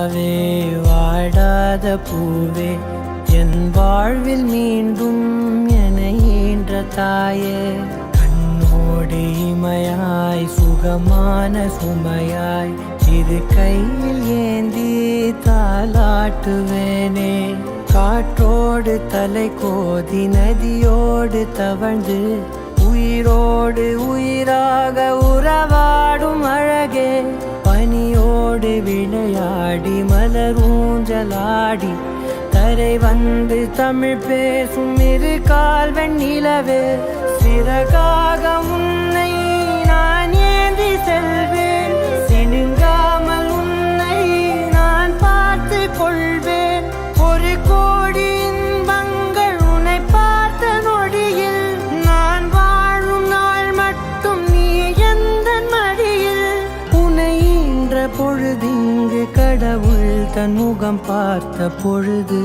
நிலாவே வாடாத பூவே என் வாழ்வில் மீண்டும் என ஈன்ற தாயே கண்ணோடு இமையாய் சுகமான சுமையாய் இது கையில் ஏந்தி தாலாட்டுவேனே காற்றோடு தலை கோதி நதியோடு தவழ்ந்து உயிரோடு உயிராக உறவாடும் அழகே பனியோடு விளையாடி மலரூஞ்சலாடி கரை வந்து தமிழ் பேசும் இரு கால் வெண்ணிலவே சிறகாக உன்னை நான் ஏந்தி செல்வேன் சினுங்காமல் உன்னை நான் பார்த்து கொள்வேன் ஒரு கோடி இன்பங்கள் உன்னை பார்த்த நொடியில் நான் வாழும் நாள் மட்டும் நீ எந்த மடியில் உன்னை ஈன்ற பொழுதிங்கு கடவுள் தன் முகம் பார்த்த பொழுது